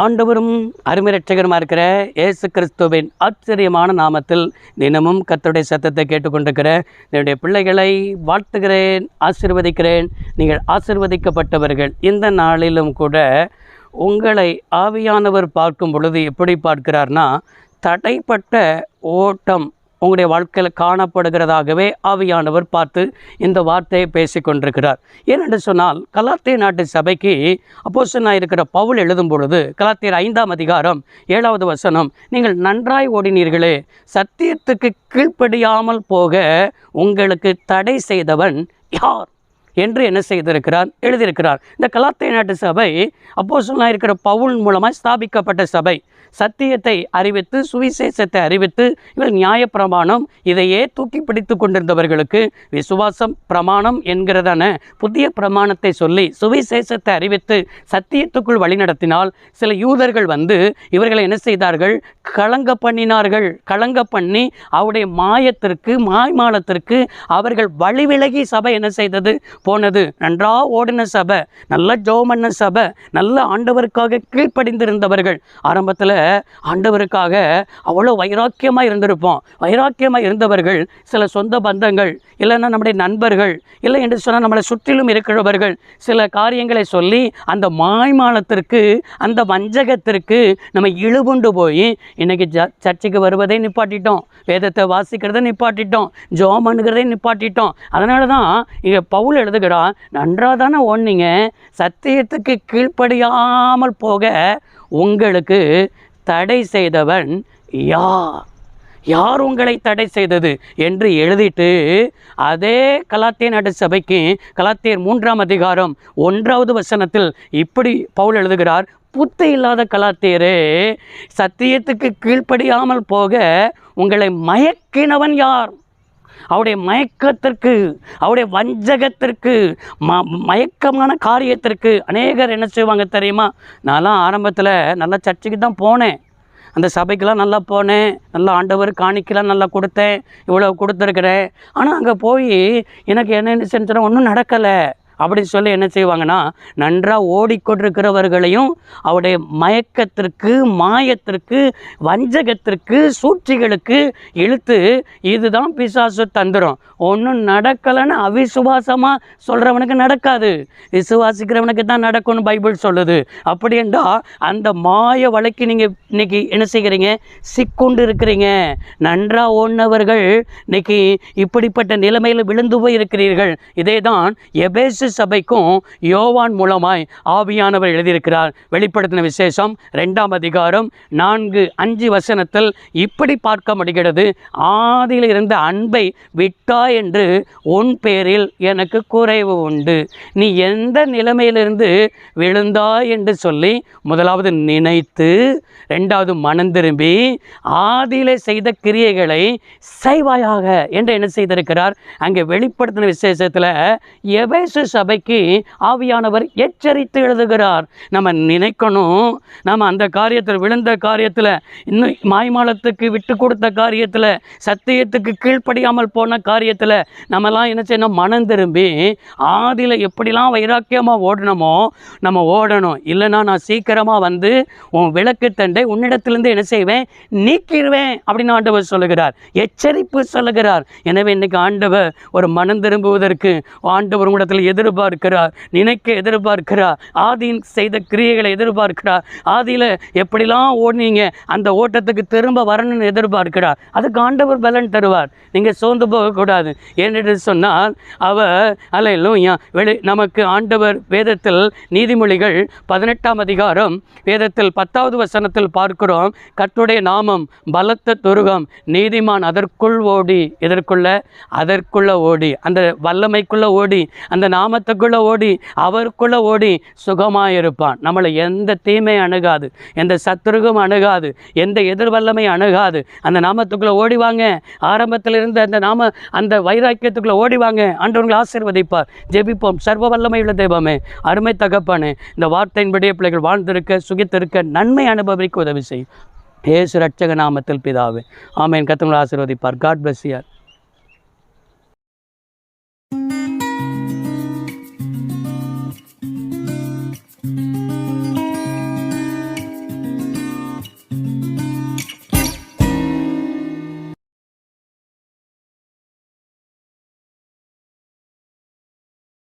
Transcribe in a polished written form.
ஆண்டவரும் அருமை இரட்சகருமா இருக்கிற இயேசு கிறிஸ்துவின் ஆச்சரியமான நாமத்தில் தினமும் கர்த்தருடைய சத்தத்தை கேட்டுக்கொண்டிருக்கிற என்னுடைய பிள்ளைகளை வாழ்த்துகிறேன், ஆசீர்வதிக்கிறேன். நீங்கள் ஆசீர்வதிக்கப்பட்டவர்கள். இந்த நாளிலும் கூட உங்களை ஆவியானவர் பார்க்கும் பொழுது எப்படி பார்க்கிறார்னா, தடைப்பட்ட ஓட்டம் உங்களுடைய வாழ்க்கையில் காணப்படுகிறதாகவே ஆவியானவர் பார்த்து இந்த வார்த்தையை பேசி கொண்டிருக்கிறார். ஏனென்று சொன்னால், கலாத்திய நாட்டு சபைக்கு அப்போஸ்தலனாய் இருக்கிற பவுல் எழுதும் பொழுது கலாத்தியர் 5ஆம் அதிகாரம் 7வது வசனம், நீங்கள் நன்றாய் ஓடினீர்களே, சத்தியத்துக்கு கீழ்ப்படியாமல் போக உங்களுக்கு தடை செய்தவன் யார் என்று என்ன செய்திருக்கிறார், எழுதியிருக்கிறார். இந்த கலாத்திய நாட்டு சபை அப்போஸ்தலனாய் இருக்கிற பவுல் மூலமாக ஸ்தாபிக்கப்பட்ட சபை. சத்தியத்தை அறிவித்து, சுவிசேஷத்தை அறிவித்து, இவர்கள் நியாயப்பிரமாணம் இதையே தூக்கி பிடித்து கொண்டிருந்தவர்களுக்கு விசுவாசம் பிரமாணம் என்கிறதான புதிய பிரமாணத்தை சொல்லி சுவிசேஷத்தை அறிவித்து சத்தியத்துக்குள் வழிநடத்தினால் சில யூதர்கள் வந்து இவர்களை என்ன செய்தார்கள், கலங்க பண்ணினார்கள். கலங்க பண்ணி அவருடைய மாயத்திற்கு, மாய்மாலத்திற்கு அவர்கள் வழிவிலகி சபை என்ன செய்தது, போனது. நன்றாக ஓடின சபை, நல்ல ஜெபம் பண்ண சபை, நல்ல ஆண்டவருக்காக கீழ்ப்படிந்திருந்தவர்கள். ஆரம்பத்தில் ஆண்டவருக்காக அவ்வளோ வைராக்கியமாக இருந்திருப்போம். வைராக்கியமாக இருந்தவர்கள் சில சொந்த பந்தங்கள், இல்லைன்னா நம்முடைய நண்பர்கள், இல்லை என்று சொன்னால் நம்மளை சுற்றிலும் இருக்கிறவர்கள் சில காரியங்களை சொல்லி அந்த மாய்மாலத்திற்கு, அந்த வஞ்சகத்திற்கு நம்ம இழுபுண்டு போய் இன்றைக்கி சர்ச்சைக்கு வருவதை நிப்பாட்டிட்டோம், வேதத்தை வாசிக்கிறதை நிப்பாட்டிட்டோம், ஜெபம் பண்ணுகிறதை நிப்பாட்டிட்டோம். அதனால தான் இங்கே பவுல் எழுதுகிறான், நன்றாக தானே ஓடுனீங்க, சத்தியத்துக்கு கீழ்ப்படியாமல் போக உங்களுக்கு தடை செய்தவன் யார், யார் உங்களை தடை செய்தது என்று எழுதிட்டு, அதே கலாத்திய நாட்டு சபைக்கு கலாத்தியர் 3ஆம் அதிகாரம் 1வது வசனத்தில் இப்படி பவுல் எழுதுகிறார், புத்தி இல்லாத கலாத்தியரே, சத்தியத்துக்கு கீழ்ப்படியாமல் போக உங்களை மயக்கினவன் யார்? அவருடைய மயக்கத்திற்கு, அவருடைய வஞ்சகத்திற்கு, மயக்கமான காரியத்திற்கு அநேகர் என்ன செய்வாங்க தெரியுமா? நான்லாம் ஆரம்பத்தில் நல்லா சர்ச்சுக்கு தான் போனேன், அந்த சபைக்கெலாம் நல்லா போனேன், நல்லா ஆண்டவர் காணிக்கலாம் நல்லா கொடுத்தேன், இவ்வளோ கொடுத்துருக்குறேன். ஆனால் அங்கே போய் எனக்கு என்ன செஞ்சோன்னா ஒன்றும் நடக்கலை அப்படின்னு சொல்லி என்ன செய்வாங்கன்னா, நன்றாக ஓடிக்கொண்டிருக்கிறவர்களையும் அவருடைய மயக்கத்திற்கு, மாயத்திற்கு, வஞ்சகத்திற்கு, சூழ்ச்சிகளுக்கு இழுத்து இதுதான் பிசாசு தந்திரம். ஒன்றும் நடக்கலைன்னு அவிசுவாசமாக சொல்கிறவனுக்கு நடக்காது, விசுவாசிக்கிறவனுக்கு தான் நடக்கும்னு பைபிள் சொல்லுது. அப்படி என்றால் அந்த மாய வலைக்கு நீங்கள் இன்றைக்கி என்ன செய்கிறீங்க, சிக்கொண்டு இருக்கிறீங்க. நன்றாக ஓடினவர்கள் இன்றைக்கி இப்படிப்பட்ட நிலைமையில் விழுந்து போய் இருக்கிறீர்கள். இதே தான் எபேசு சபைக்கும் யோவான் மூலமாய் ஆவியானவர் எழுதியிருக்கிறார். வெளிப்படுத்தின விசேஷம் 2ஆம் அதிகாரம் 4-5 வசனத்தில் இப்படி பார்க்க முடிகிறது, ஆதியில் இருந்த அன்பை விட்டாய் என்று உன் பேரில் எனக்கு குறைவு உண்டு. நீ எந்த நிலைமையிலிருந்து விழுந்தாய் என்று சொல்லி முதலாவது நினைத்து, 2வது மனம் திரும்பி ஆதியிலே செய்த கிரியைகளை செய்வாயாக என்று என்ன செய்திருக்கிறார். அங்கே வெளிப்படுத்தின விசேஷத்தில் எபேசு சபைக்கு ஆவியானவர் எச்சரித்து எழுதுகிறார். நம்ம நினைக்கணும், நம்ம அந்த காரியத்தில், விழுந்த காரியத்தில், இன்னும் மாய்மாலத்துக்கு விட்டு கொடுத்த காரியத்தில், சத்தியத்துக்கு கீழ்ப்படியாமல் போன காரியத்தில் நம்மலாம் என்ன செய்யணும், மனம் திரும்பி ஆதியில் எப்படிலாம் வைராக்கியமாக ஓடணுமோ நம்ம ஓடணும். இல்லைன்னா நான் சீக்கிரமாக வந்து உன் விளக்கு தண்டை உன்னிடத்திலிருந்து என்ன செய்வேன், நீக்கிடுவேன் அப்படின்னு ஆண்டவர் சொல்லுகிறார், எச்சரிப்பு சொல்லுகிறார். எனவே இன்றைக்கி ஆண்டவர் ஒரு மனம் திரும்புவதற்கு ஆண்டவர் உங்களிடத்தில் எதிர்பார்க்கிறார், நினைக்க எதிர்பார்க்கிறார், ஆதியின் செய்த கிரியைகளை எதிர்பார்க்கிறார், ஆதியில் எப்படிலாம் ஓடினீங்க அந்த ஓட்டத்துக்கு திரும்ப வரணும்னு எதிர்பார்க்கிறார். அதுக்கு ஆண்டவர் பலன் தருவார். நீங்கள் சோர்ந்து போகக்கூடாது. ஏனென்று சொன்னால் அவர் அல்லேலூயா நமக்கு ஆண்டவர் வேதத்தில் நீதிமொழிகள் 18ஆம் அதிகாரம் வேதத்தில் 10வது வசனத்தில் பார்க்கிறோம், கர்த்தருடைய நாமம் பலத்த துருகம், நீதிமான் அதற்குள் ஓடி, அதற்குள்ள ஓடி, அந்த வல்லமைக்குள்ளே ஓடி, அந்த நாமத்துக்குள்ளே ஓடி, அவருக்குள்ளே ஓடி சுகமாயிருப்பான். நம்மளை எந்த தீமை அணுகாது, எந்த சத்துருகம் அணுகாது, எந்த எதிர்வல்லமை அணுகாது. அந்த நாமத்துக்குள்ளே ஓடிவாங்க. ஆரம்பத்தில் இருந்த அந்த வைராக்கியத்துக்குள்ளே ஓடிவாங்க. ஆண்டவர்களை ஆசீர்வதிப்பார். ஜெபிப்போம். சர்வ வல்லமையுள்ள தெய்வமே, அருமை தகப்பனே, இந்த வார்த்தையின்படியே பிள்ளைகள் வாழ்ந்திருக்க, சுகித்திருக்க, நன்மை அனுபவிக்க உதவி செய்யும். இயேசு இரட்சக நாமத்தில் பிதாவே, ஆமென். கர்த்தர் உங்களை ஆசீர்வதிப்பார். God bless you.